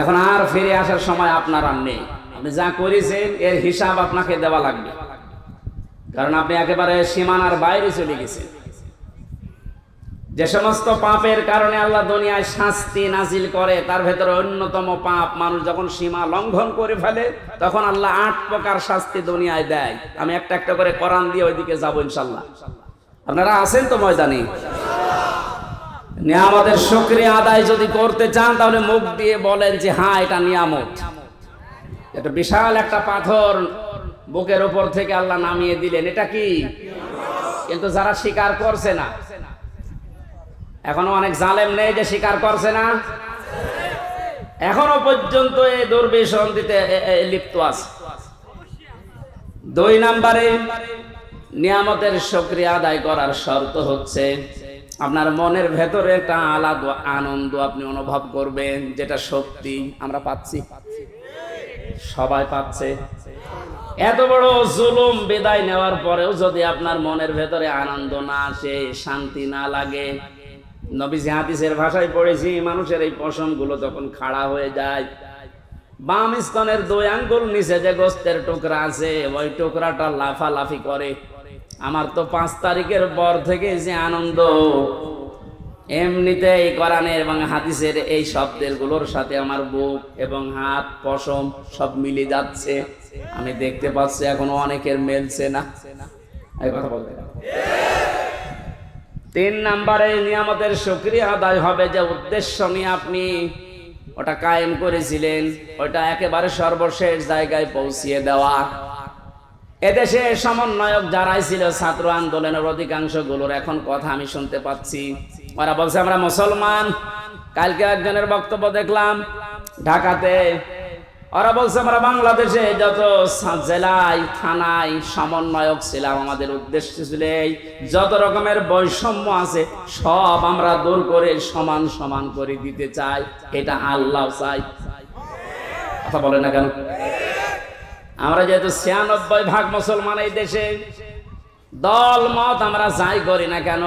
এখন আর ফিরে আসার সময় আপনার আর নেই। আপনি যা করেছেন এর হিসাব আপনাকে দেওয়া লাগবে, কারণ আপনি একেবারে সীমানার বাইরে চলে গেছেন। যে সমস্ত পাপের কারণে আল্লাহ দুনিয়ায় শাস্তি নাজিল করে তার ভেতরে অন্যতম পাপ, মানুষ যখন সীমা লঙ্ঘন করে ফেলে তখন আল্লাহ 8 প্রকার শাস্তি দুনিয়ায় দেয়। আমি একটা একটা করে কোরআন দিয়ে ওইদিকে যাবো ইনশাল্লাহ। আপনারা আছেন তো ময়দানে? নিয়ামতের শুকরিয়া আদায় যদি করতে চান তাহলে মুখ দিয়ে বলেন যে হ্যাঁ এটা নিয়ামত। এটা বিশাল একটা পাথর বুকের উপর থেকে আল্লাহ নামিয়ে দিলেন, এটা কি? কিন্তু যারা স্বীকার করছে না, এখনো অনেক জালেম নেই যে স্বীকার করছে না, এখনো পর্যন্ত এই দুর্বিসন্ধিতে লিপ্ত আছে। 2 নম্বরে নিয়ামতের শুকরিয়া আদায় করার শর্ত হচ্ছে আপনার মনের ভেতরে একটা আলাদা আনন্দ আপনি অনুভব করবেন, যেটা সত্যি আমরা পাচ্ছি, সবাই পাচ্ছে। এত বড় জুলুম বিদায় নেওয়ার পরেও যদি আপনার মনের ভেতরে আনন্দ না আসে, শান্তি না লাগে, নবীজি হাদিসের ভাষায় পড়েছি মানুষের এই পশমগুলো তখন খাড়া হয়ে যায়, বাম স্তনের 2 আঙ্গুল নিচে যে গোস্তের টুকরা আছে ওই টুকরাটা লাফালাফি করে। আমার তো 5 তারিখের পর থেকে যে আনন্দ, এমনিতে এই কোরআনের এবং হাদিসের এই শব্দের গুলোর সাথে আমার বুক এবং হাত পশম সব মিলে যাচ্ছে। আমি দেখতে পাচ্ছি এখনো অনেকের মেলছে না। এই কথা বলতে 3 নম্বরে নিয়ামতের শুকরিয়া আদায় হবে যে উদ্দেশ্য নিয়ে আপনি ওটা কায়েম করেছিলেন, ওটা একেবারে সর্বশেষ জায়গায় পৌঁছিয়ে দেওয়া। এদেশে সমন্বয়ক যারাই ছিল ছাত্র আন্দোলনের অধিকাংশ গুলোর এখন কথা আমি শুনতে পাচ্ছি, ওরা বলছে আমরা মুসলমান। কালকে একজনের বক্তব্য দেখলাম ঢাকাতে, ওরা বলছে আমরা বাংলাদেশে যত জেলায় থানায় সমন্বয়ক ছিলাম আমাদের উদ্দেশ্য ছিল এই যত রকমের বৈষম্য আছে সব আমরা দূর করে সমান সমান করে দিতে চাই, এটা আল্লাহ চাই। কথা বলে না কেন? আমরা যেহেতু 96% মুসলমান এই দেশে, দল মত আমরা যাই করি না কেন,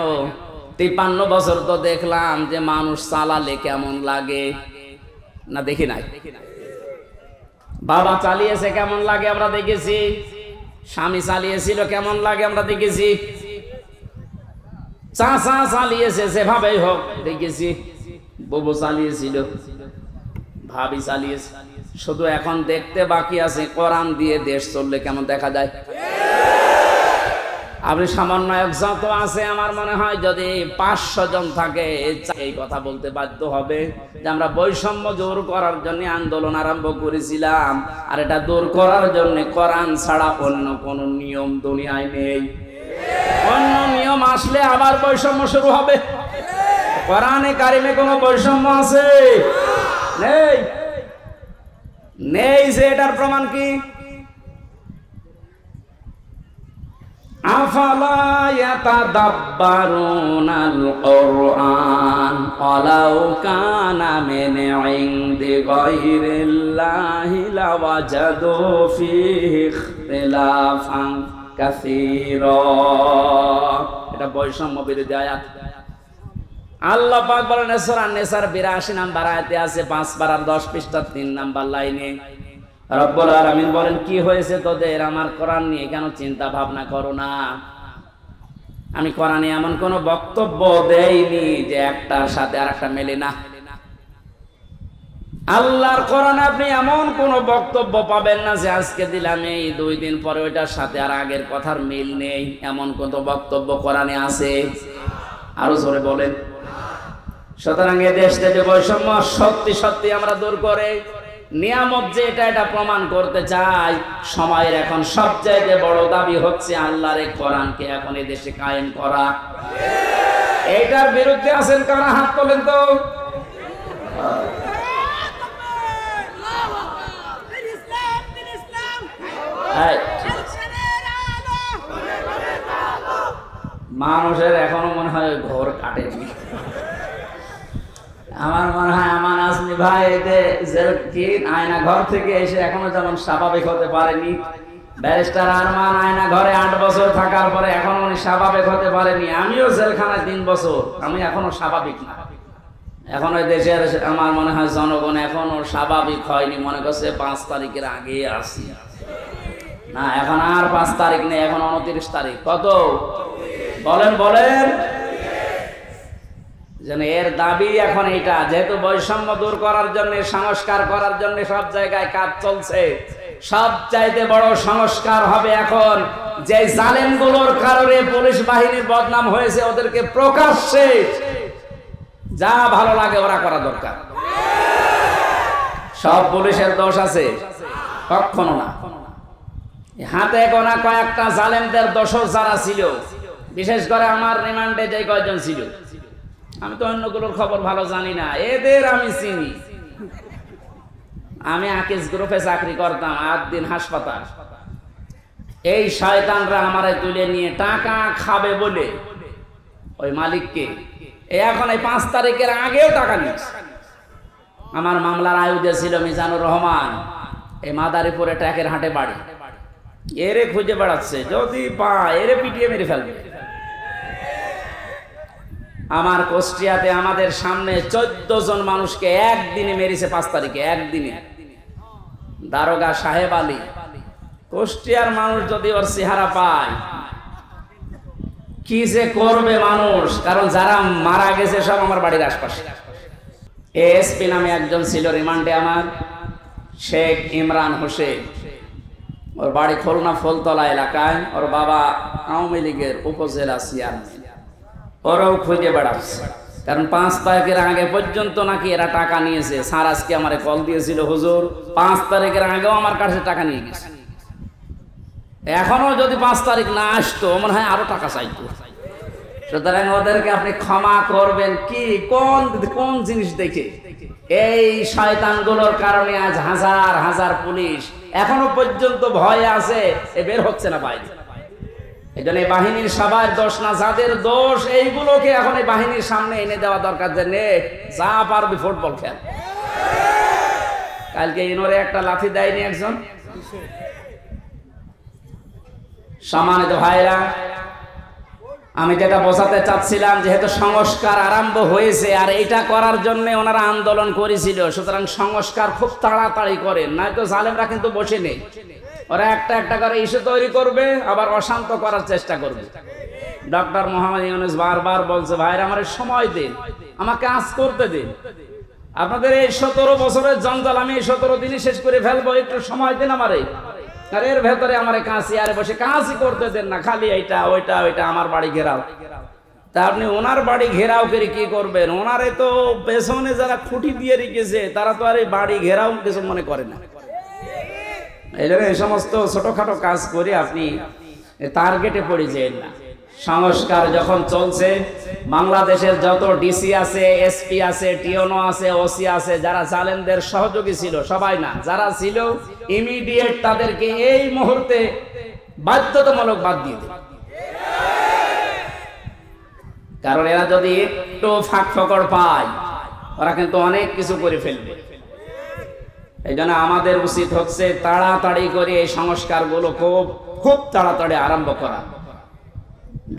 53 বছর তো দেখলাম যে মানুষ চালালে কেমন লাগে না, দেখি নাই? বাবা চালিয়েছে কেমন লাগে আমরা দেখেছি, স্বামী চালিয়েছিল কেমন লাগে আমরা দেখেছি, চাচা চালিয়েছে যেভাবেই হোক দেখেছি, বুবু চালিয়েছিল, ভাবি চালিয়েছে। শুধু এখন দেখতে বাকি আছে কোরআন দিয়ে দেশ চললে কেমন দেখা যায়। আপনি সমন্বয়ক যত আছে আমার মনে হয় যদি 500 জন থাকে এই কথা বলতে বাধ্য হবে যে আমরা বৈষম্য দূর করার জন্য আন্দোলন আরম্ভ করেছিলাম, আর এটা দূর করার জন্য কোরআন ছাড়া অন্য কোন নিয়ম দুনিয়ায় নেই। অন্য নিয়ম আসলে আবার বৈষম্য শুরু হবে। কোরআনে কারিমে কোনো বৈষম্য আছে? নেই। নেই যে এটার প্রমাণ কি? আফালা ইয়াতাদাব্বারুনাল কুরআন ওয়ালাউ কানা মিন ইনদি গায়রিল্লাহি লাওয়াজাদু ফীহি ইখতিলাফান কাসীরা। এটা বৈষম্য বিরোধী আয়াত। আল্লাহ পাক বলেন সূরা নিসার 82 নম্বর আয়াতে আছে 5 পারা 10 পৃষ্ঠা 3 নম্বর লাইনে রব্বুল আলামিন বলেন কি হয়েছে তোদের আমার কোরআন নিয়ে কেন চিন্তা ভাবনা করো না? আমি কোরআনে এমন কোন বক্তব্য দেইনি যে একটার সাথে আরেকটা মেলে না। আল্লাহর কোরআনে আপনি এমন কোন বক্তব্য পাবেন না যে আজকে দিলাম এই 2 দিন পরে ওইটার সাথে আর আগের কথার মিল নেই, এমন কোন বক্তব্য কোরআনে আছে? আরো জোরে বলেন। সুতরাং এই দেশে যে বৈষম্য সত্যি সত্যি আমরা দূর করে নিয়ামত যে এটা প্রমাণ করতে চাই। সময়ের এখন সবচেয়ে বড় দাবি হচ্ছে আল্লাহর কোরআনকে এখন এই দেশে কায়েম করা। এইটার বিরুদ্ধে আছেন কারা? হাত তোলেন তো। মানুষের এখনো মনে হয় ঘর কাটেনি। আমার মনে হয় আমান আজমি ভাই আয়না ঘর থেকে এসে এখনো যেমন স্বাভাবিক হতে পারেনি। ব্যারিস্টার আরমান আয়না ঘরে 8 বছর থাকার পরে এখনো উনি স্বাভাবিক হতে পারেনি। আমিও জেলখানায় 3 বছর, আমি এখনো স্বাভাবিক না। এখন ওই দেশের আমার মনে হয় জনগণ এখনো স্বাভাবিক হয়নি, মনে করছে 5 তারিখের আগে আসি না। এখন আর 5 তারিখ নেই, এখন 29 তারিখ। কত বলেন বলেন? যেন এর দাবি এখন এটা, যেহেতু বৈষম্য দূর করার জন্য, সংস্কার করার জন্য সব জায়গায় কাজ চলছে, সব চাইতে বড় সংস্কার হবে এখন যে জালেমগুলোর কারণে পুলিশ বাহিনীর বদনাম হয়েছে, ওদেরকে প্রকাশ্যে যা ভালো লাগে ওরা করা দরকার। সব পুলিশের দোষ আছে? কখনো না। হাতে গোনা কয়েকটা জালেমদের দোষও যারা ছিল, বিশেষ করে আমার রিমান্ডে যে কয়জন ছিল, আমি তো অন্যগুলোর খবর ভালো জানি না, এদের আমি চিনি। আমি আকিজ গ্রুপে চাকরি করতাম, 8 দিন হাসপাতাল। এই শয়তানরা আমারে তুলে নিয়ে টাকা খাবে বলে ওই মালিককে এখন এই 5 তারিখের আগেও টাকা নিয়েছে। আমার মামলার আয়ুধে ছিল মিজানুর রহমান, এই মাদারীপুরে ট্যাকের হাটে বাড়ি। এরে খুঁজে বেড়াচ্ছে, যদি পায় এরে পিটিয়ে মেরে ফেলবে। আমার কুষ্টিয়াতে আমাদের সামনে 14 জন মানুষকে একদিনে মেরেছে, 5 তারিখে একদিনে। দারোগা সাহেব আলী। কুষ্টিয়ার মানুষ যদি ওর চেহারা পায় কি যে করবে মানুষ, কারণ যারা মারা গেছে সব আমার বাড়ির আশপাশে। এএসপি নামে একজন ছিল রিমান্ডে আমার, শেখ ইমরান হোসেন। ওর বাড়ি খুলনা ফুলতলা এলাকায়, ওর বাবা আওয়ামী লীগের উপজেলা চেয়ারম্যান। ওরাও খুঁজে বেড়াচ্ছে, কারণ 5 তারিখের আগে পর্যন্ত নাকি এরা টাকা নিয়েছে। স্যার আজকে আমারে কল দিয়েছিল, হুজুর 5 তারিখের আগেও আমার কাছে টাকা নিয়ে গেছে। এখনো যদি 5 তারিখ না আসতো মনে হয় আরো টাকা চাইতো। সুতরাং ওদেরকে আপনি ক্ষমা করবেন কি, কোন জিনিস দেখে? এই শয়তানগুলোর কারণে আজ হাজার হাজার পুলিশ এখনো পর্যন্ত ভয় আছে, বের হচ্ছে না বাইরে। এই জন্য এই বাহিনীর সবার দোষ না, যাদের দোষ এইগুলোকে এখন এই বাহিনীর সামনে এনে দেওয়া দরকার, যে নে যা পারবি ফুটবল খেল। কালকে ইনোরে একটা লাথি দেয়নি একজন? সম্মানিত ভাইরা, আমি যেটা বোঝাতে চাচ্ছিলাম, যেহেতু সংস্কার আরম্ভ হয়েছে আর এইটা করার জন্য ওনারা আন্দোলন করেছিল, সুতরাং সংস্কার খুব তাড়াতাড়ি করেন, নয়তো জালেমরা কিন্তু বসে নেই। ওরা একটা একটা করে ইস্যু তৈরি করবে, আবার অশান্ত করার চেষ্টা করবে। ডক্টর মোহাম্মদ ইউনূস বারবার বলছে, ভাইরা আমার সময় দিন, আমাকে কাজ করতে দিন। আপনাদের এই 17 বছরের জঞ্জাল আমি এই 17 দিনই শেষ করে ফেলবো, একটু সময় দিন আমারে। আর এর ভেতরে আমার কাছে বসে কাজই করতে দেন না, খালি এইটা ওইটা ওইটা আমার বাড়ি ঘেরাও। তা আপনি ওনার বাড়ি ঘেরাও করে কি করবেন? ওনারে তো পেছনে যারা খুঁটি দিয়ে রেখেছে তারা তো আর এই বাড়ি ঘেরাও কিছু মনে করে না। এই জন্য এই সমস্ত ছোটখাটো কাজ করে আপনি টার্গেটে পড়ে যান না। সংস্কার যখন চলছে, বাংলাদেশের যত ডিসি আছে, এসপি আছে, টিওনো আছে, ওসি আছে, যারা জালেমদের সহযোগী ছিল, সবাই না, যারা ছিল ইমিডিয়েট তাদেরকে এই মুহূর্তে বাধ্যতামূলক বাদ দিয়ে দেবে। কারণ এরা যদি একটু ফাঁক ফকড় পায়, ওরা কিন্তু অনেক কিছু করে ফেলবে। এই জন্য আমাদের উচিত হচ্ছে তাড়াতাড়ি করে এই সংস্কারগুলো খুব তাড়াতাড়ি আরম্ভ করা।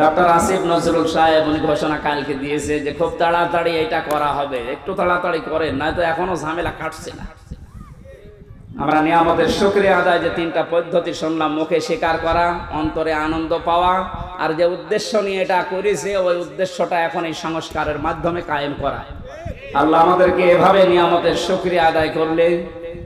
ডক্টর আসিফ নজরুল সাহেব উনি ঘোষণা কালকে দিয়েছে যে খুব তাড়াতাড়ি এটা করা হবে, একটু তাড়াতাড়ি করেন, নয়তো এখনো ঝামেলা কাটছে না। আমরা নিয়ামতের শুকরিয়া আদায়, যে 3টা পদ্ধতি শুনলাম, মুখে স্বীকার করা, অন্তরে আনন্দ পাওয়া, আর যে উদ্দেশ্য নিয়ে এটা করেছে ওই উদ্দেশ্যটা এখন এই সংস্কারের মাধ্যমে কায়েম করা। আল্লাহ আমাদেরকে এভাবে নিয়ামতের শুকরিয়া আদায় করলে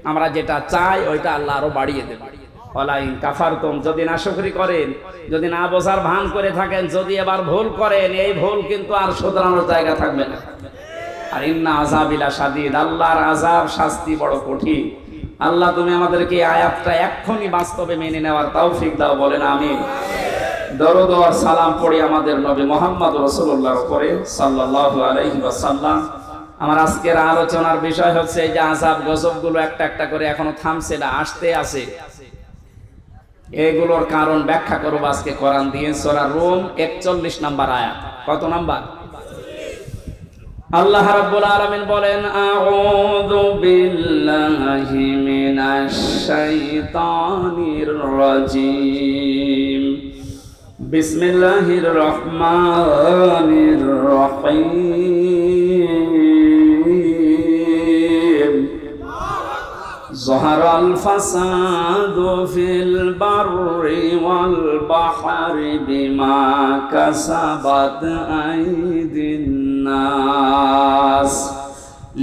আমরা যেটা চাই ওইটা আল্লাহ আরো বাড়িয়ে দেবে। ওয়ালাইন কাফারতুম, যদি না শুকরি করেন, যদি না বোঝার ভান করে থাকেন, যদি এবার ভুল করেন, এই ভুল কিন্তু আর শুধরানোর জায়গা থাকবে না। আর ইন্না আযাবিলা শাদীদ, আল্লাহর আযাব, শাস্তি বড় কঠিন। আল্লাহ তুমি আমাদেরকে আয়াতটা এক্ষুনি বাস্তবে মেনে নেওয়ার তৌফিক দাও, বলেন আমিন। দরুদ ও সালাম পড়ি আমাদের নবী মুহাম্মদ রাসূলুল্লাহর উপরে সাল্লাল্লাহু আলাইহি ওয়াসাল্লাম। আমার আজকের আলোচনার বিষয় হচ্ছে এই যে আযাব গজবগুলো একটা একটা করে এখনো থামছে না, আসতে আছে। এগুলোর কারণ ব্যাখ্যা করব আজকে কোরআন দিয়ে। সূরা রুম 41 নম্বর আয়াত। কত নাম্বার? আল্লাহ রাব্বুল আলামিন বলেন, আউযু বিল্লাহি মিনাশ শাইতানির রাজিম, বিসমিল্লাহির রহমানির রহিম। ظهر الفساد في البر والبحر بما كسبت أيدي الناس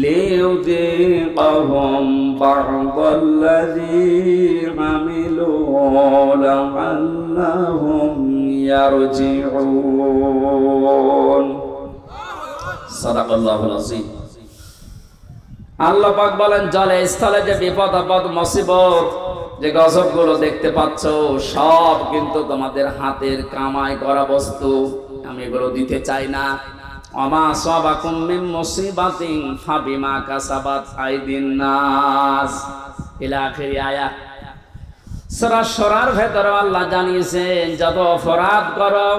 ليذيقهم بعض الذي عملوا لعلهم يرجعون صدق الله العظيم আল্লাহ পাক বলেন জলে স্থলে যে বিপদ আপদ মুসিবত যে গজবগুলো দেখতে পাচ্ছ সব কিন্তু তোমাদের হাতের কামাই করা বস্তু আমি এগুলো দিতে চাই না আমা সাবাকুম মিন মুসিবাতিন ফাবিমা কাসাবাত আইদিন নাস ইলা আখির আয়াত সূরা শুরার ভেতরে আল্লাহ জানিয়েছেন যত অপরাধ করো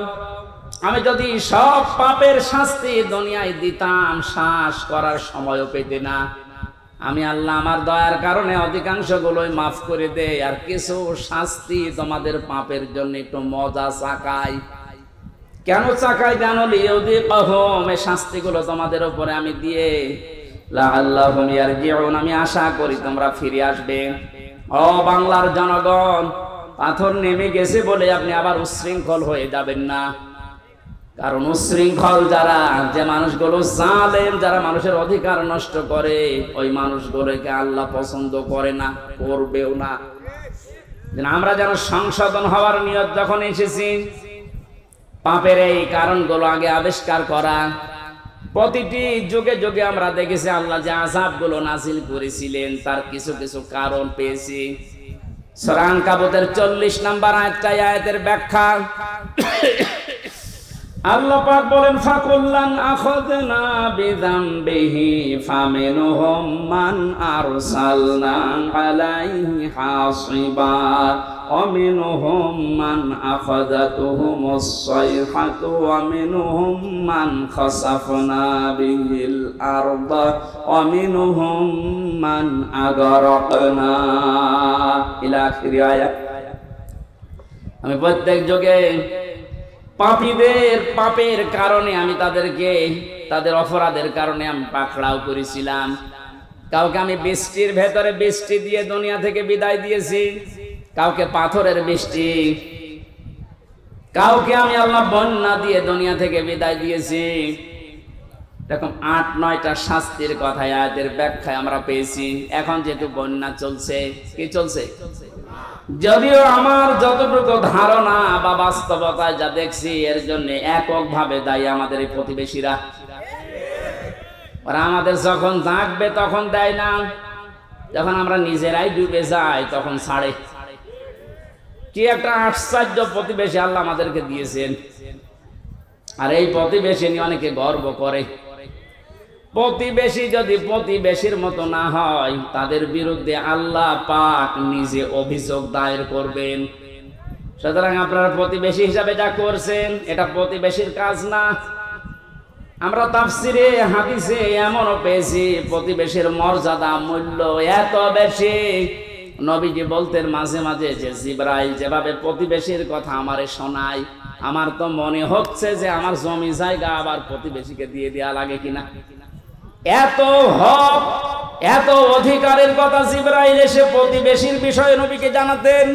আমি যদি সব পাপের শাস্তি দুনিয়ায় দিতাম শ্বাস করার সময়ও পেতে না আমি আল্লাহ আমার দয়ার কারণে অধিকাংশ গুলোই মাফ করে দেই আর কিছু শাস্তি তোমাদের পাপের জন্য একটু মজা চাকাই কেন চাকাই জানো লিউযিকাহুম এই শাস্তিগুলো তোমাদের উপরে আমি দিয়ে লাআল্লাহুম ইয়ারজিউন আমি আশা করি তোমরা ফিরে আসবে ও বাংলার জনগণ পাথর নেমে গেছে বলে আপনি আবার উচ্ছৃঙ্খল হয়ে যাবেন না কারণ উচ্ছৃঙ্খল যারা যে মানুষগুলো জালেম যারা মানুষের অধিকার নষ্ট করে ওই মানুষগুলোকে আল্লাহ পছন্দ করে না করবেও না আমরা যেন সংশোধন হওয়ার নিয়ত যখন এসেছি পাপের এই কারণগুলো আগে আবিষ্কার করা প্রতিটি যুগে যুগে আমরা দেখেছি আল্লাহ যে আযাবগুলো নাযিল করেছিলেন তার কিছু কিছু কারণ পেয়েছি সূরা আনকাবুতের 40 নম্বর আয়াতের ব্যাখ্যা আল্লাহ পাক বলেন ফাকুল্লান আখাযনা বিযামবিহি ফামিনহুম মান আরসালনা আলাইহি হাসিবা ওয়া মিনহুম মান আখাযাতুহুমুস সাইহাতু ওয়া মিনহুম মান খাসাফনা বিহিল আরদা ওয়া মিনহুম মান আগরাকনা ইলা আখির আয়াত আমি প্রত্যেক যুগে পাপীদের পাপের কারণে আমি তাদেরকে তাদের অপরাধের কারণে আমি পাকড়াও করেছিলাম কাউকে আমি বৃষ্টির ভেতরে বৃষ্টি দিয়ে দুনিয়া থেকে বিদায় দিয়েছি কাউকে পাথরের বৃষ্টি কাউকে আমি আল্লাহ বন্যা দিয়ে দুনিয়া থেকে বিদায় দিয়েছি এরকম ৮-৯টা শাস্তির কথা আয়াতের ব্যাখ্যায় আমরা পেয়েছি এখন যেহেতু বন্যা চলছে কি চলছে যদিও আমার যতটুকু ধারণা বা বাস্তবতায় যা দেখছি এর জন্য এককভাবে দায়ী আমাদের এই প্রতিবেশীরা ওরা আমাদের যখন ডাকবে তখন দেয় না যখন আমরা নিজেরাই ডুবে যাই তখন ছাড়ে কি একটা আশ্চর্য প্রতিবেশী আল্লাহ আমাদেরকে দিয়েছেন আর এই প্রতিবেশী নিয়ে অনেকে গর্ব করে প্রতিবেশী যদি প্রতিবেশীর মতো না হয় তাদের বিরুদ্ধে আল্লাহ পাক নিজে অভিযোগ দায়ের করবেন সুতরাং আপনারা প্রতিবেশী হিসাবে যা করছেন এটা প্রতিবেশীর কাজ না আমরা তাফসিরে হাদিসে এমনও পেয়েছি প্রতিবেশীর মর্যাদা মূল্য এত বেশি নবীজি বলতেন মাঝে মাঝে যে জিবরাইল যেভাবে প্রতিবেশীর কথা আমারে শোনায় আমার তো মনে হচ্ছে যে আমার জমি জায়গা আবার প্রতিবেশীকে দিয়ে দেয়া লাগে কিনা এত হক এত অধিকারের কথা জিবরাইল এসে প্রতিবেশীর বিষয়ে নবীকে জানাতেন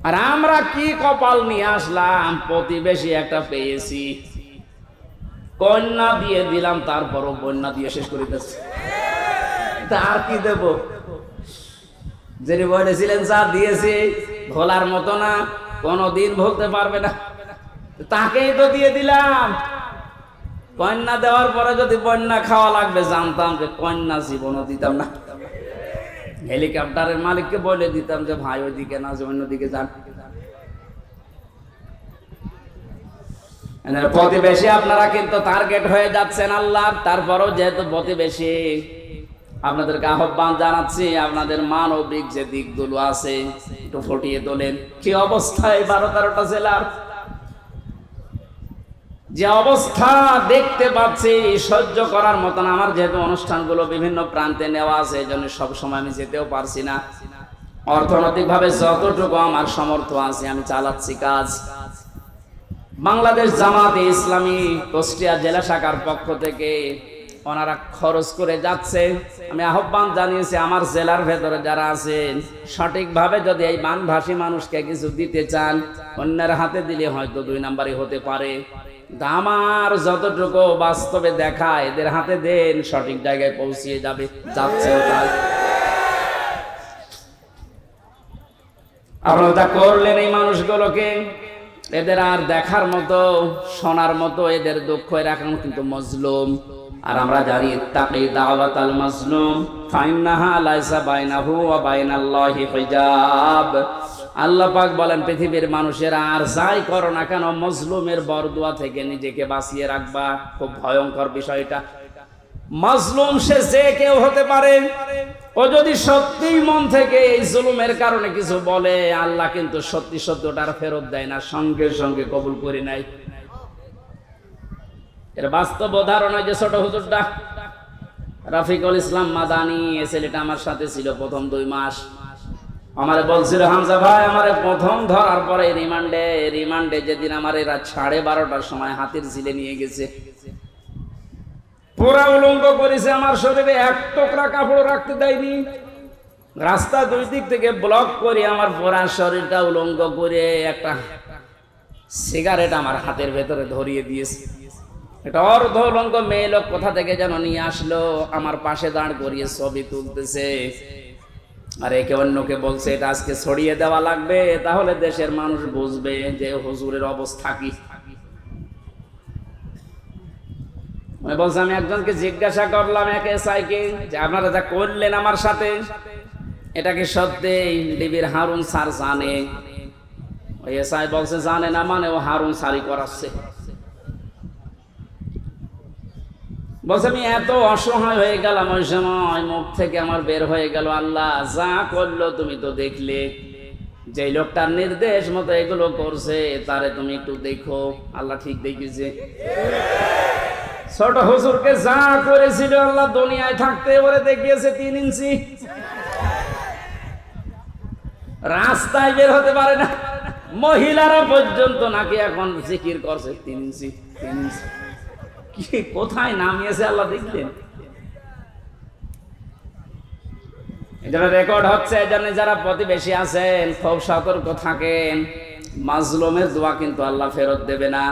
আর আমরা কি কপাল নিয়ে আসলাম প্রতিবেশী একটা পেয়েছি কন্যা দিয়ে দিলাম তারপরও বন্যা দিয়ে শেষ করে দিচ্ছে তার কি দেব যিনি বলেছিলেন যা দিয়েছি ভোলার মতো না কোনদিন ভুলতে পারবে না তাকেই তো দিয়ে দিলাম কন্যা দেওয়ার পরে যদি বন্যা খাওয়া লাগবে জানতাম যে কন্যা জীবনও দিতাম না হেলিকপ্টারের মালিককে বলে দিতাম যে ভাই ওইদিকে না যে অন্যদিকে যান প্রতিবেশী আপনারা কিন্তু টার্গেট হয়ে যাচ্ছেন আল্লাহ তারপরও যেহেতু প্রতিবেশী আপনাদেরকে আহ্বান জানাচ্ছি আপনাদের মানবিক যে দিকগুলো আছে একটু ফুটিয়ে তোলেন কি অবস্থায় 12-13টা জেলার যে অবস্থা দেখতে পাচ্ছি সহ্য করার মতন আমার যেহেতু অনুষ্ঠানগুলো বিভিন্ন প্রান্তে নেওয়া আছে এই জন্য সবসময় আমি যেতেও পারছি না অর্থনৈতিকভাবে যতটুকু আমার সামর্থ্য আছে আমি চালাচ্ছি কাজ বাংলাদেশ জামাতে ইসলামী কুষ্টিয়া জেলা শাখার পক্ষ থেকে ওনারা খরচ করে যাচ্ছে। আমি আহ্বান জানিয়েছি আমার জেলার ভেতরে যারা আছেন সঠিকভাবে যদি এই বানভাসী মানুষকে কিছু দিতে চান, অন্যের হাতে দিলে হয়তো 2 নাম্বারই হতে পারে। আমার যতটুকু বাস্তবে দেখা, এদের হাতে দেন, সঠিক জায়গায় পৌঁছিয়ে যাবে, যাচ্ছেও তাই। আপনারা তা করলেন এই মানুষগুলোকে, এদের আর দেখার মতো শোনার মতো, এদের দুঃখ রাখার কিন্তু মজলুম। আর আমরা জানি ইত্তাকি দাওয়াতাল মাজলুম ফাইন্নাহা লাইসা বাইনাহু ওয়া বাইনাল্লাহি হিজাব। আল্লাহ পাক বলেন পৃথিবীর মানুষেরা আর যাই করো না কেন মজলুমের বরদুয়া থেকে নিজেকে বাঁচিয়ে রাখবা। খুব ভয়ঙ্কর বিষয়টা। মাজলুম সে যে কেউ হতে পারে, ও যদি সত্যিই মন থেকে এই জুলুমের কারণে কিছু বলে, আল্লাহ কিন্তু সত্যি সত্যি ওটার ফেরত দেয় না, সঙ্গে সঙ্গে কবুল করে নেয়। এর বাস্তব উদাহরণ হয় যে ছোট হুজুরটা রাফিকুল ইসলাম মাদানি, এই ছেলেটা আমার সাথে ছিল প্রথম 2 মাস। আমারে বলছিল, হামজা ভাই আমারে প্রথম ধরার পরে রিমান্ডে যেদিন আমার এরা 12:30টার সময় হাতির ঝিলে নিয়ে গেছে, পুরা উলঙ্গ করেছে, আমার শরীরে 1 টুকরা কাপড় রাখতে দেয়নি, রাস্তা 2 দিক থেকে ব্লক করে আমার পুরা শরীরটা উলঙ্গ করে একটা সিগারেট আমার হাতের ভেতরে ধরিয়ে দিয়েছে। এটা অর্ধ উলঙ্গ মেয়ে লোক কোথা থেকে যেন নিয়ে আসলো, আমার পাশে দাঁড় করিয়ে ছবি তুলতেছে। আর একে অন্যকে বলছে এটা আজকে ছড়িয়ে দেওয়া লাগবে, তাহলে দেশের মানুষ বুঝবে যে হুজুরের অবস্থা কি। বলছে, আমি একজনকে জিজ্ঞাসা করলাম এক এসআইকে যে আপনারা যা করলেন আমার সাথে, এটা কি সত্যি ডিবির হারুন স্যার জানে? ওই এসআই বলছে জানে না, মানে ও হারুন স্যারই করাচ্ছে। বলছে আমি এত অসহায় হয়ে গেলাম ওই সময়, মুখ থেকে আমার বের হয়ে গেল, আল্লাহ যা করলো তুমি তো দেখলে, যে লোকটার নির্দেশ মতো এগুলো করছে তারে তুমি একটু দেখো। আল্লাহ ঠিক দেখিয়েছে। ছোট হুজুরকে যা করেছিল আল্লাহ দুনিয়ায় থাকতে ওরে দেখিয়েছে 3 ইঞ্চি, রাস্তায় বের হতে পারে না। মহিলারা পর্যন্ত নাকি এখন জিকির করছে 3 ইঞ্চি 3 ইঞ্চি। কি কোথায় নামিয়েছে আল্লাহ দেখলেন। এটা রেকর্ড হচ্ছে, এজন্য যারা প্রতিবেশী আছেন খুব সতর্ক থাকেন। মাজলুমের দোয়া কিন্তু আল্লাহ ফেরত দেবে না।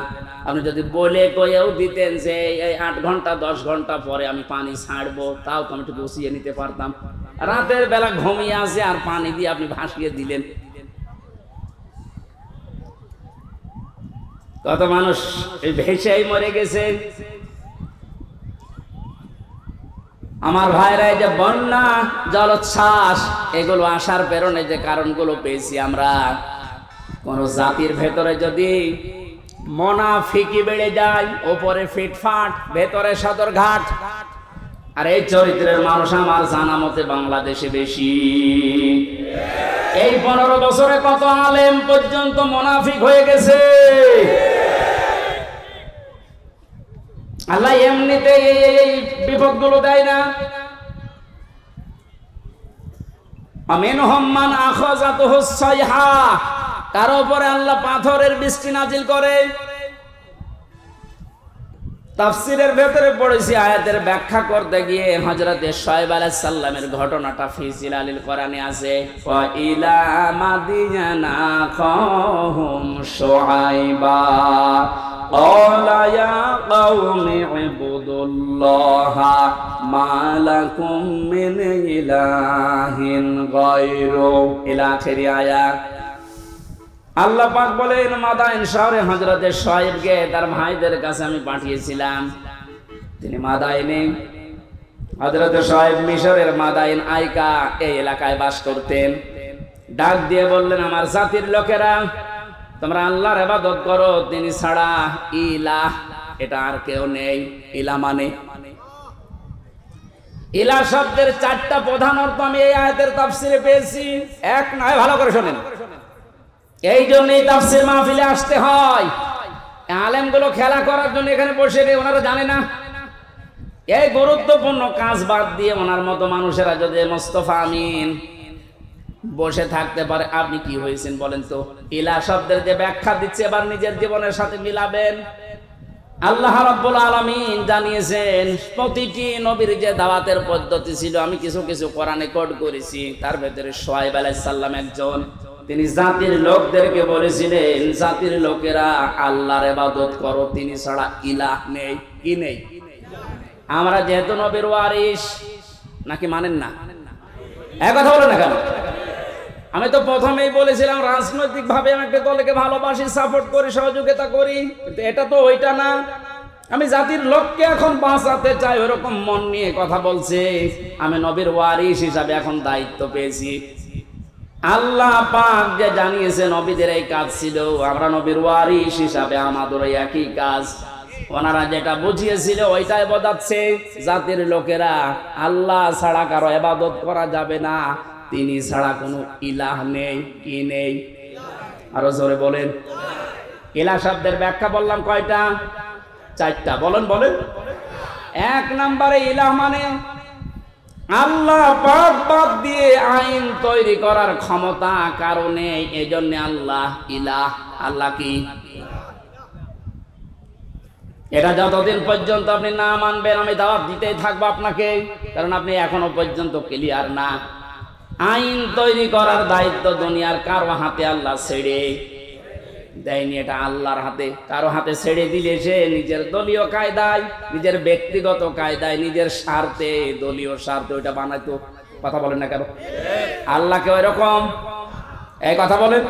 আপনি যদি বলে কয়েও দিতেন যে এই 8 ঘন্টা 10 ঘন্টা পরে আমি পানি ছাড়বো, তাও তো আমি একটু বসিয়ে নিতে পারতাম। রাতের বেলা ঘুমিয়ে আসে আর পানি দিয়ে আপনি ভাসিয়ে দিলেন। কত মানুষ এই ভেসেই মরে গেছে। আমার ভাইরা, এই যে বন্যা জলোচ্ছ্বাস এগুলো আসার পেছনে যে কারণগুলো পেয়েছি আমরা, কোন জাতির ভেতরে যদি মুনাফিকি বেড়ে যায়, উপরে ফিটফাট ভেতরে সদরঘাট, আর এই চরিত্রের মানুষ আমার জানা মতে বাংলাদেশে বেশি। এই 15 বছরে কত আলেম পর্যন্ত মুনাফিক হয়ে গেছে। আল্লাহ এমনিতে এই বিপদগুলো দেয় না। আমিনহুম মান আখাযাতুহু সাইহা, কারো উপরে আল্লাহ পাথরের বৃষ্টি নাজিল করে। তাফসীরের ভেতরে পড়েছি, আয়াতের ব্যাখ্যা করতে গিয়ে হযরত শুআয়ব আলাইহিস সালামের ঘটনাটা ফি জিলালিল কোরআনে আছে। ওয়া ইলা মাদিয়ানা আখাহুম শুআয়বা ক্বালা ইয়া কওমি ইবুদুল্লাহা মা লাকুম মিন ইলাহিন গায়রু, ইলা আখিরি আয়াত। আল্লাহ পাক বলেন, মাদাইন শহরে হযরত শুআয়বকে তার ভাইদের কাছে আমি পাঠিয়েছিলাম। তিনি মাদাইনে, হযরত শুআয়ব মিশরের মাদাইন আইকা এই এলাকায় বাস করতেন। ডাক দিয়ে বললেন, আমার জাতির লোকেরা, তোমরা আল্লাহর ইবাদত করো, তিনি ছাড়া ইলাহ এটা আর কেউ নেই। ইলাহ মানে, ইলাহ শব্দের 4টা প্রধান অর্থ আমি এই আয়াতের তাফসীরে পেয়েছি। এক নয়, ভালো করে শোনেন। এই জন্যই তাফসীর মাহফিলে আসতে হয়। আলেমগুলো খেলা করার জন্য এখানে বসে নেই, ওনারা জানে না। এই গুরুত্বপূর্ণ কাজ বাদ দিয়ে ওনার মতো মানুষেরা যদি মোস্তফা আমিন বসে থাকতে পারে, আপনি কি হয়েছেন বলেন তো? ইলাহ শব্দের যে ব্যাখ্যা দিচ্ছে এবার নিজের জীবনের সাথে মিলাবেন। আল্লাহ রাব্বুল আলামিন জানিয়েছেন প্রতিটি নবীর যে দাওয়াতের পদ্ধতি ছিল আমি কিছু কিছু কোরআনে কোড করেছি। তার ভেতরে শুআয়ব আলাইহিস সালাম একজন, তিনি জাতির লোকদেরকে বলেছিলেন জাতির লোকেরা আল্লাহর ইবাদত করো, তিনি ছাড়া ইলাহ নেই। কি নেই? আমরা যেহেতু নবীর ওয়ারিস, নাকি মানেন না? এক কথা বলেন না কেন? আমি তো প্রথমেই বলেছিলাম রাজনৈতিক ভাবে আমি একটা দলকে ভালোবাসি, সাপোর্ট করি, সহযোগিতা করি, কিন্তু এটা তো ওইটা না। আমি জাতির লোককে এখন বাঁচাতে চাই, ওরকম মন নিয়ে কথা বলছে। আমি নবীর ওয়ারিস হিসাবে এখন দায়িত্ব পেয়েছি। আল্লাহ পাক যে জানিয়েছে নবীদের এই কাজ ছিল, আমরা নবীর ওয়ারিস হিসাবে আমাদের একই কাজ। ওনারা যেটা বুঝিয়েছিল ওইটাই বোঝাচ্ছে, জাতির লোকেরা আল্লাহ ছাড়া কারো ইবাদত করা যাবে না, তিনি ছাড়া কোনো ইলাহ নেই। কি নেই? আরো জোরে বলেন। ইলাহ শব্দের ব্যাখ্যা বললাম কয়টা? 4টা। বলেন বলেন। 1 নম্বরে ইলাহ মানে আল্লাহ পাক বাদ দিয়ে আইন তৈরি করার ক্ষমতা কারণে, এজন্য আল্লাহ ইলাহ। আল্লাহ কি? এটা যতদিন পর্যন্ত আপনি না মানবেন আমি দাওয়াত দিতেই থাকবো আপনাকে, কারণ আপনি এখনো পর্যন্ত ক্লিয়ার না। আইন তৈরি করার দায়িত্ব দুনিয়ার কারো হাতে আল্লাহ ছেড়ে দেয়নি, এটা আল্লাহর হাতে। কারো হাতে ছেড়ে দিলে সে নিজের দলীয় কায়দায়, নিজের ব্যক্তিগত কায়দায়, নিজের স্বার্থে, দলীয় স্বার্থে ওইটা বানাইতো। কথা বলেন না কেন? আল্লাহকে ওই রকম এই কথা বলেন।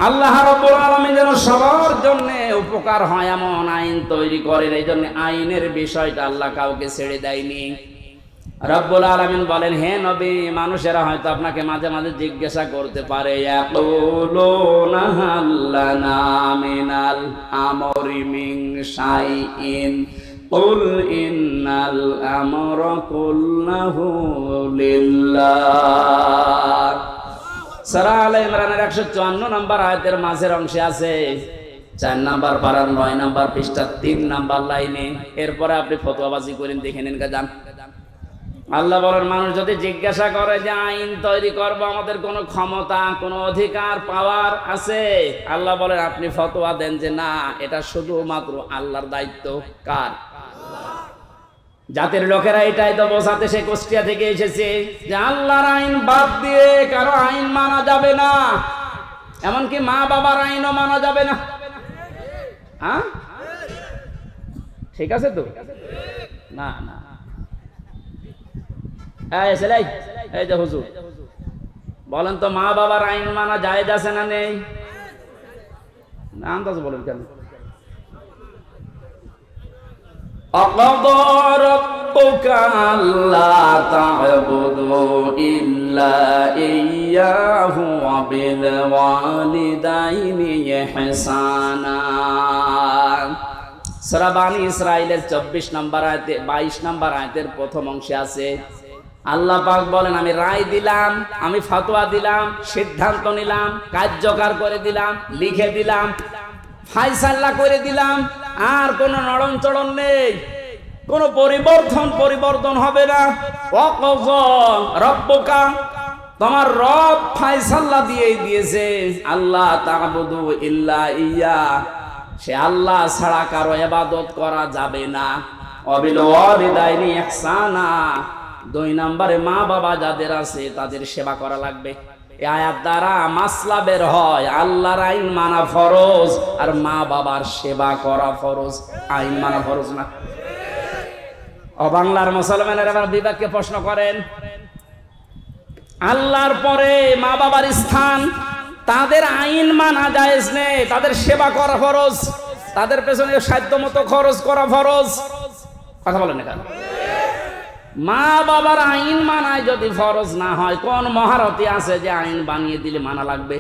আল্লাহ রাব্বুল আলামিন যেন সবার জন্য উপকার হয় এমন আইন তৈরি করেন, এই জন্য আইনের বিষয়টা আল্লাহ কাউকে ছেড়ে দেয়নি। রব্বুল আলামিন বলেন, হে নবী, মানুষেরা হয়তো আপনাকে মাঝে মাঝে জিজ্ঞাসা করতে পারে, ইয়াকুলুনা হাল্লানা মিনাল আমরি মিন শাইইন কুল ইন্নাল আমরা কুল্লাহু লিল্লাহ। সূরা আলে ইমরানের 154 নম্বর আয়াতের মাঝের অংশে আছে 4 নম্বর পারার 9 নম্বর পৃষ্ঠা 3 নম্বর লাইনে। এরপরে আপনি ফতোয়াবাজি করেন, দেখে নেন গাজান। আল্লাহ বলেন, মানুষ যদি জিজ্ঞাসা করে যে আইন তৈরি করব, আমাদের কোনো ক্ষমতা, কোনো অধিকার, পাওয়ার আছে? আল্লাহ বলেন, আপনি ফতোয়া দেন যে না, এটা শুধুমাত্র আল্লাহর দায়িত্ব। কার? জাতির লোকেরা এটাই তো বোঝাতে সে কুষ্টিয়া থেকে এসেছে যে আল্লাহর আইন বাদ দিয়ে কারো আইন মানা যাবে না, এমনকি মা বাবার আইনও মানা যাবে না। হ্যাঁ, ঠিক আছে তো? না না, এই যে হুজুর বলেন তো, মা বাবার আইন মানা জায়েজ আছে না নেই? না, আন্দাজ বলেন কেন? أقضى ربك ألا تعبدوا إلا إياه وبالوالدين إحسانا। সূরা বানী ইসরাঈলের 24 নম্বর আয়াতে 22 নম্বর আয়াতের প্রথম অংশে আছে, আল্লাহ পাক বলেন, আমি রায় দিলাম, আমি ফতোয়া দিলাম, সিদ্ধান্ত নিলাম, কার্যকর করে দিলাম, লিখে দিলাম, ফায়সালা করে দিলাম, আর কোনো নড়ন চড়ন নেই, কোনো পরিবর্তন হবে না। ওয়াকযা রাব্বুকা, তোমার রব ফায়সালা দিয়েই দিয়েছে, আল্লাহ তা'বুদু ইল্লা ইয়া, সে আল্লাহ ছাড়া কারো ইবাদত করা যাবে না। ওয়াবিল ওয়ালিদাইনি ইহসানা, 2 নম্বরে মা বাবা যাদের আছে তাদের সেবা করা লাগবে। এই আয়াত দ্বারা মাসলা বের হয়, আল্লাহর আইন মানা ফরজ আর মা বাবার সেবা করা ফরজ। আইন মানা ফরজ না। ও বাংলার মুসলমানেরা এবার বিবেককে প্রশ্ন করেন, আল্লাহর পরে মা বাবার স্থান, তাদের আইন মানা জায়েজ নেই, তাদের সেবা করা ফরজ, তাদের পেছনে সাধ্যমতো খরচ করা ফরজ। কথা বলেন না কেন? মা বাবার আইন মানায় যদি ফরজ না হয়, কোন মহারতি আছে যে আইন বানিয়ে দিলে মানা লাগবে?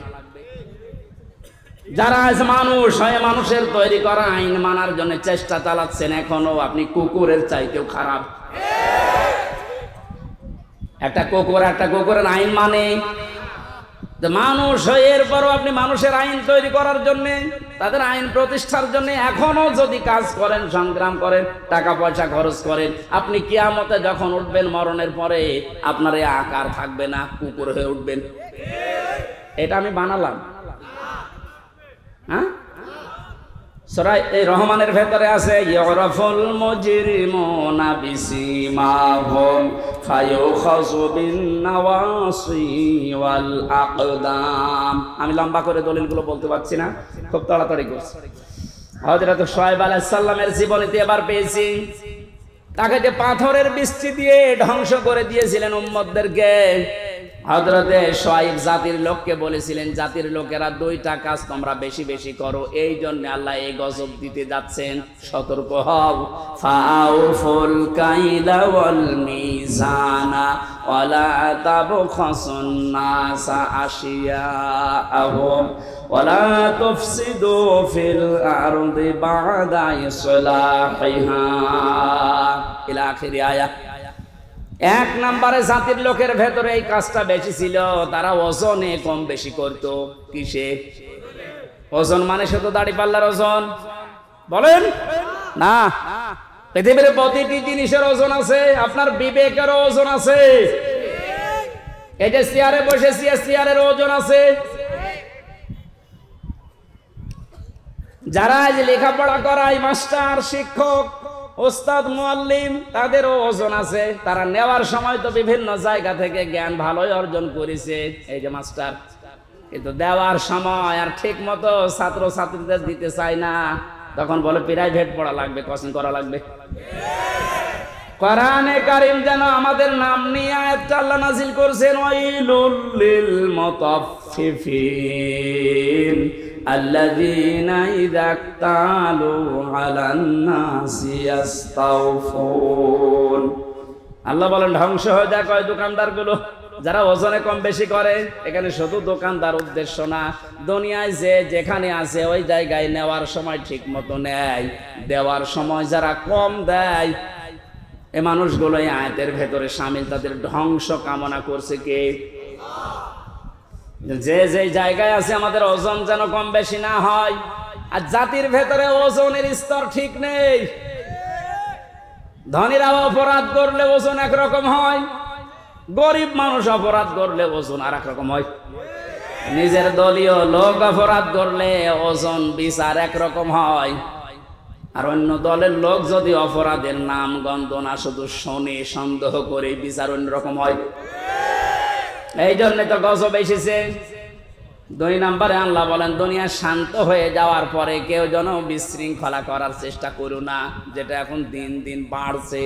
যারা আছে মানুষ হয়ে মানুষের তৈরি করা আইন মানার জন্য চেষ্টা চালাচ্ছেন, এখনো আপনি কুকুরের চাইতেও খারাপ। একটা কুকুরের আইন মানে মানুষ হয়ে, এরপরও আপনি মানুষের আইন তৈরি করার জন্য, তাদের আইন প্রতিষ্ঠার জন্য এখনো যদি কাজ করেন, সংগ্রাম করেন, টাকা পয়সা খরচ করেন, আপনি কিয়ামতে যখন উঠবেন মরণের পরে আপনার এই আকার থাকবে না, কুকুর হয়ে উঠবেন। এটা আমি বানালাম? হ্যাঁ, সূরা রহমানের ভেতরে আছে ইউরাফুল মুজরিমুনা বিসিমাহুম ফায়ুখাযু বিন নাওয়াসি ওয়াল আকদাম। আমি লম্বা করে দলিলগুলো বলতে পারছি না, খুব তাড়াতাড়ি করছি। হযরত শুআয়ব আলাইহিস সালামের জীবনীতে এবার পেয়েছি, তাকে যে পাথরের বৃষ্টি দিয়ে ধ্বংস করে দিয়েছিলেন উম্মতদেরকে। হযরতে শুআয়ব জাতির লোককে বলেছিলেন, জাতির লোকেরা দুইটা কাজ তোমরা বেশি বেশি করো, এই জন্য আল্লাহ এই গজব দিতে যাচ্ছেন, সতর্ক হও। ফাউফুল কাইলা ওয়াল মিজানা ওয়ালা তাবখাসুন নাসা আশিয়াআহুম ওয়ালা তুফসিদু ফিল আরদি বা'দা ইসলাহিহা ইলা আখির আয়াত। এক নম্বরে জাতির লোকের ভেতরে এই কাজটা বেশি ছিল, তারা ওজনে কম বেশি করত। কিসে ওজন? মানে শুধু দাড়ি পাল্লার ওজন বলেন না, পৃথিবীর প্রতিটি জিনিসের ওজন আছে। আপনার বিবেকেরও ওজন আছে। এই যে চেয়ারে বসেছি, চেয়ারের ওজন আছে। যারা আজ লেখাপড়া করায়, মাস্টার, শিক্ষক, ওস্তাদ, মুআল্লিম, তাদেরও ওজন আছে। তারা নেওয়ার সময় তো বিভিন্ন জায়গা থেকে জ্ঞান ভালোই অর্জন করেছে, এই যে মাস্টার, কিন্তু দেওয়ার সময় আর ঠিক মতো ছাত্র ছাত্রীদের দিতে চায় না। তখন বলে প্রাইভেট পড়া লাগবে, কোচিং করা লাগবে। কোরআনে কারীম যেন আমাদের নাম নিয়ে আয়াতটা আল্লাহ নাযিল করেছেন, ওয়াইলুল লিল মুতাফফিফিন আল্লাযীনা ইযা ইক্তালু আলান নাসি ইস্তাওফুন। আল্লাহ বলেন ধ্বংস হয়ে যায় কয় দোকানদারগুলো, যারা ওজনে কম বেশি করে। এখানে শুধু দোকানদার উদ্দেশ্য না, দুনিয়ায় যে যেখানে আছে ওই জায়গায় নেওয়ার সময় ঠিক মতো নেয়, দেওয়ার সময় যারা কম দেয়, এই মানুষগুলো এই আয়াতের ভেতরে শামিল। তাদের ধ্বংস কামনা করছে কে? যে যে জায়গায় আছে আমাদের ওজন যেন কম বেশি না হয়। আর জাতির ভেতরে ওজনের স্তর ঠিক নেই। ধনীরা অপরাধ করলে ওজন একরকম হয়, গরিব মানুষ অপরাধ করলে ওজন আর এক রকম হয়। নিজের দলীয় লোক অপরাধ করলে ওজন বিচার একরকম হয়, আর অন্য দলের লোক যদি অপরাধের নাম গন্ধ না শুধু শোনে, সন্দেহ করে, বিচার অন্যরকম হয়। এই জন্য তো গজব এসেছে। 2 নম্বরে আল্লাহ বলেন, দুনিয়া শান্ত হয়ে যাওয়ার পরে কেউ যেন বিশৃঙ্খলা করার চেষ্টা করো না, যেটা এখন দিন দিন বাড়ছে।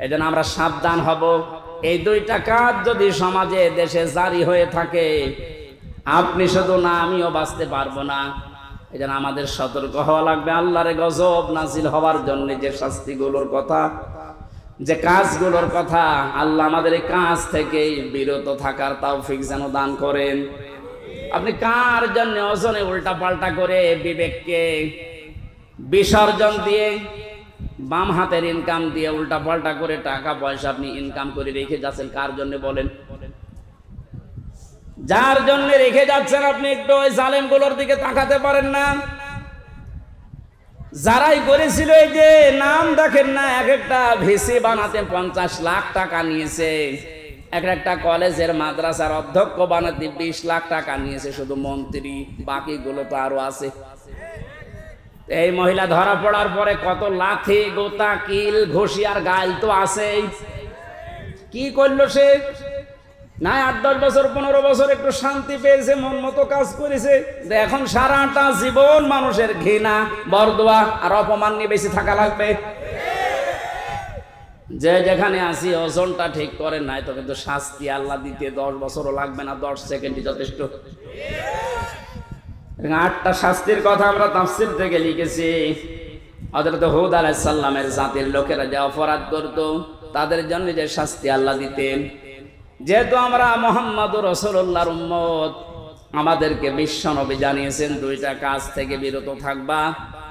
এই জন্য আমরা সাবধান হব। এই 2টা কাজ যদি সমাজে, দেশে জারি হয়ে থাকে, আপনি শুধু না, আমিও বাঁচতে পারবো না। এই জন্য আমাদের সতর্ক হওয়া লাগবে। আল্লাহর গজব নাজিল হওয়ার জন্য যে শাস্তিগুলোর কথা, যে কাজগুলোর কথা, আল্লাহ আমাদের এই কাজ থেকে বিরত থাকার তৌফিক যেন দান করেন। আপনি কার জন্য ওজনে উল্টা পাল্টা করে বিবেককে বিসর্জন দিয়ে, বাম হাতের ইনকাম দিয়ে উল্টা পাল্টা করে টাকা পয়সা আপনি ইনকাম করে রেখে যাচ্ছেন? কার জন্য বলেন? যার জন্য রেখে যাচ্ছেন আপনি একটু ওই জালেমগুলোর দিকে তাকাতে পারেন না? যারাই করেছিল, এই যে নাম দেখেন না, এক একটা ভিসি বানাতে 50 লাখ টাকা নিয়েছে। একটা কলেজের মাদ্রাসার অধ্যক্ষ বানাতে 20 লাখ টাকা নিয়েছে শুধু মন্ত্রী, বাকিগুলো তো আরো আছে। এই মহিলা ধরা পড়ার পরে কত লাথি, গোতা, কিল, ঘুষি আর গাইল তো আছেই। কি করলো সে? না 8-10 বছর 15 বছর একটু শান্তি পেয়েছে, মন মতো কাজ করেছে। এখন সারাটা জীবন মানুষের ঘৃণা, বরদোয়া আর অপমান নিয়ে বেশি থাকা লাগবে। যে যেখানে আসি ওজনটা ঠিক করেন নাই তো কিন্তু শাস্তি আল্লাহ দিতে 10 বছরও লাগবে না, 10 সেকেন্ডই যথেষ্ট। 8টা শাস্তির কথা আমরা তাফসীর থেকে লিখেছি। হযরত হুদ আলাইহিস সালামের জাতির লোকেরা যে অপরাধ করত, তাদের জন্য যে শাস্তি আল্লাহ দিতেন। যেহেতু আমরা মুহাম্মদুর রাসূলুল্লাহর উম্মত, আমাদেরকে বিশ্বনবী জানিয়েছেন 2টা কাজ থেকে বিরত থাকবা,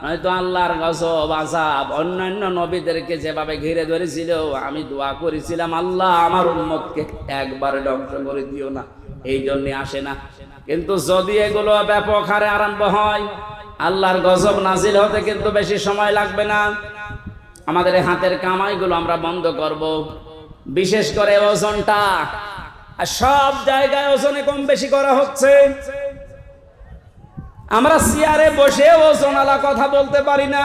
নয়তো আল্লাহর গজব আযাব। অন্যান্য নবীদেরকে যেভাবে ঘিরে ধরেছিল, আমি দোয়া করেছিলাম, আল্লাহ আমার উম্মতকে একবারে ধ্বংস করে দিও না, এই জন্য আসে না। কিন্তু যদি এগুলো ব্যাপক হারে আরম্ভ হয়, আল্লাহর গজব নাজিল হতে কিন্তু বেশি সময় লাগবে না। আমাদের হাতের কামাইগুলো আমরা বন্ধ করব, বিশেষ করে ওজনটা। আর সব জায়গায় ওজনে কম বেশি করা হচ্ছে। আমরা চেয়ারে বসে ওজনালা কথা বলতে পারি না,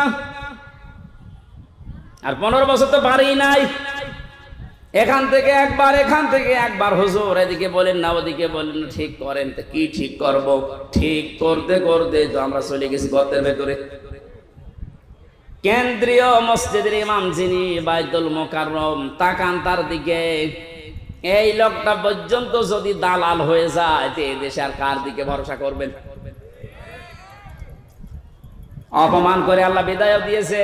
আর 15 বছর তো পারি নাই। এখান থেকে একবার হুজুর এদিকে বলেন না ওদিকে বলেন না, ঠিক করেন। তো কি ঠিক করব? ঠিক করতে করতে তো আমরা চলে গেছি গর্তের ভেতরে। কেন্দ্রীয় মসজিদের ইমাম যিনি বাইতুল মোকাররম, তাকান তার দিকে। এই লোকটা পর্যন্ত যদি দালাল হয়ে যায়, এই দেশে আর কার দিকে ভরসা করবেন? অপমান করে আল্লাহ বিদায় দিয়েছে।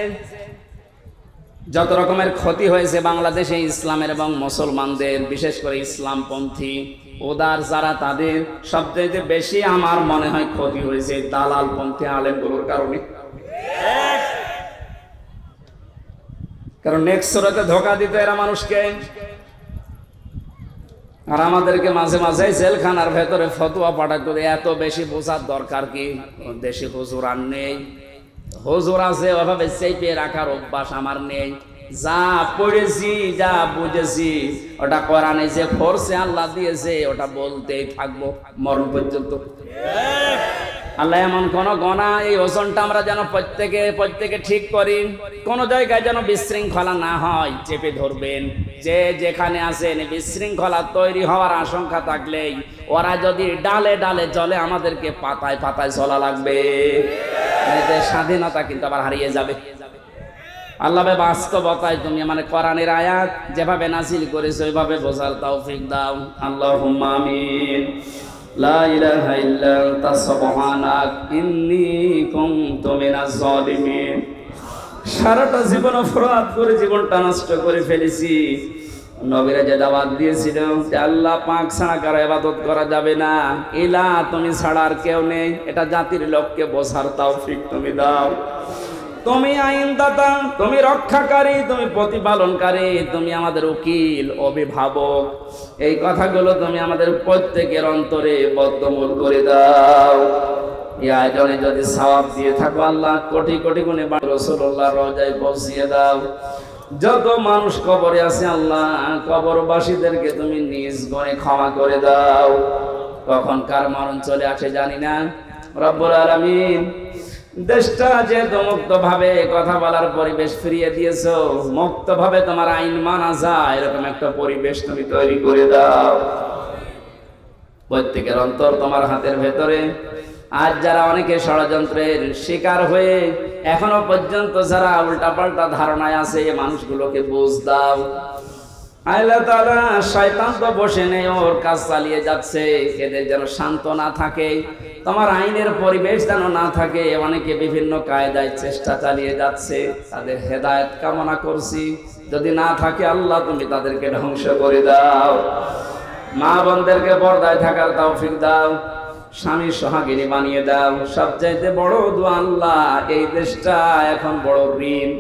যত রকমের ক্ষতি হয়েছে বাংলাদেশে ইসলামের এবং মুসলমানদের, বিশেষ করে ইসলামপন্থী উদার যারা, তাদের সবচেয়ে বেশি আমার মনে হয় ক্ষতি হয়েছে দালাল পন্থী আলেমগুলোর কারণে। কারণ নেক্সট সুরাতে ধোঁকা দিত এরা মানুষকে, আর আমাদেরকে মাঝে মাঝে জেলখানার ভেতরে ফতোয়া পাঠাতো। এত বেশি বোঝার দরকার কি? দেশি হুজুর আর নেই, হুজুর আছে ওভাবে চেপে রাখার অভ্যাস আমার নেই। যা পড়েছি যা বুঝেছি ওটা কোরআনে যে ফোর্সে আল্লাহ দিয়েছে ওটা বলতেই থাকবো মরণ পর্যন্ত। আল্লাহ এমন কোন গণা, এই ওজনটা আমরা যেন প্রত্যেকে ঠিক করি, কোন জায়গায় যেন বিশৃঙ্খলা না হয়, চেপে ধরবেন। যে যেখানে আছেন বিশৃঙ্খলা তৈরি হওয়ার আশঙ্কা থাকলেই ওরা যদি ডালে ডালে চলে, আমাদেরকে পাতায় পাতায় চলা লাগবে। এতে স্বাধীনতা কিন্তু আবার হারিয়ে যাবে। আল্লাহ বাস্তবতায় তুমি মানে কোরআনের আয়াত যেভাবে নাযিল করেছো ওইভাবে বোঝার তৌফিক দাও। আল্লাহুম্মা আমিন। লা ইলাহা ইল্লা আনতা সুবহানাক ইন্নী কুনতু মিনাজ জালিমিন। সারাটা জীবন অপরাধ করে জীবনটা নষ্ট করে ফেলেছি। নবীরা যে দাওয়াত দিয়েছিল যে আল্লাহ পাক ছাড়া কারো ইবাদত করা যাবে না, ইলা তুমি ছাড়া আর কেউ নেই, এটা জাতির লোককে বোঝার তৌফিক তুমি দাও। তুমি আইনদাতা, তুমি রক্ষাকারী, তুমি প্রতিপালনকারী, তুমি আমাদের উকিল অভিভাবক। এই কথাগুলো তুমি আমাদের প্রত্যেকের অন্তরে বদ্ধমূল করে দাও। এই আয়োজনে যদি সওয়াব দিয়ে থাকো আল্লাহ, কোটি কোটি গুণে রাসূলুল্লাহর রওজায় পৌঁছিয়ে দাও। যত মানুষ কবরে আছে আল্লাহ, কবরবাসীদেরকে তুমি নিজ গুণে ক্ষমা করে দাও। কখন কার মরণ চলে আসে জানি না। রব্বুল আলামিন, দেশটা যে মুক্ত ভাবে কথা বলার পরিবেশ ফিরিয়ে দিয়েছো, মুক্ত ভাবে তোমার আইন মানা যায় এরকম একটা পরিবেশ তুমি তৈরি করে দাও। প্রত্যেকের অন্তর তোমার হাতের ভেতরে। আজ যারা অনেকে ষড়যন্ত্রের শিকার হয়ে এখনো পর্যন্ত যারা উল্টাপাল্টা ধারণায় আছে, এই মানুষগুলোকে বুঝ দাও। আল্লাহ তাআলা, শয়তান তো বসে নেই, ওর কাজ চালিয়ে যাচ্ছে। এদের যেন শান্ত না থাকে, তোমার আইনের পরিবেশ যেন না থাকে। অনেকে বিভিন্ন কায়দায় চেষ্টা চালিয়ে যাচ্ছে, তাদের হেদায়েত কামনা করছি। যদি না থাকে আল্লাহ তুমি তাদেরকে ধ্বংস করে দাও। মা বোনদেরকে পর্দায় থাকার তৌফিক দাও, স্বামী সোহাগিনী বানিয়ে দাও। সবচাইতে বড় দোয়া আল্লাহ, এই দেশটা এখন বড় ঋণ,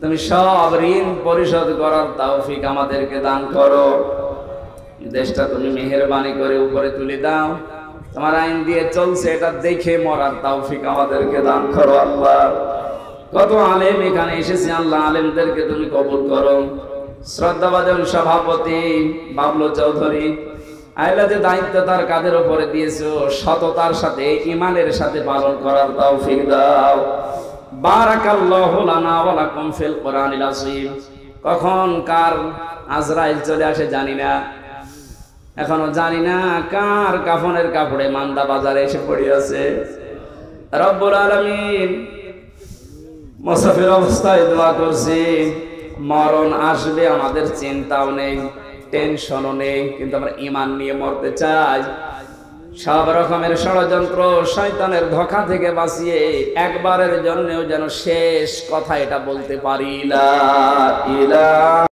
তুমি সব ঋণ পরিশোধ করার তৌফিক আমাদেরকে দান করো। দেশটা তুমি মেহেরবানি করে উপরে তুলে দাও। তোমার আইন দিয়ে চলছে এটা দেখে মরার তৌফিক আমাদেরকে দান করো আল্লাহ। কত আলেম এখানে এসেছে আল্লাহ, আলেমদেরকে তুমি কবুল করো। শ্রদ্ধাভাজন সভাপতি বাবলু চৌধুরী, আল্লাহ যে দায়িত্ব তার কাঁধের উপরে দিয়েছো, সততার সাথে ঈমানের সাথে পালন করার তৌফিক দাও। বারাকাল্লাহু লানা ওয়া লাকুম ফিল কোরআনিল আযীম। কখন কার আজরাইল চলে আসে জানি না, এখনো জানি না কার কাফনের কাপড়ে মান্দা বাজারে এসে পড়ে আছে। রব্বুল আলামিন, মুসাফির অবস্থায় দোয়া করছি, মরণ আসবে আমাদের চিন্তাও নেই, টেনশনও নেই, কিন্তু আমরা ঈমান নিয়ে মরতে চাই। সব রকমের ষড়যন্ত্র শয়তানের ধোঁকা থেকে বাঁচিয়ে একবারের জন্যও যেন শেষ কথা এটা বলতে পারি, লা ইলাহা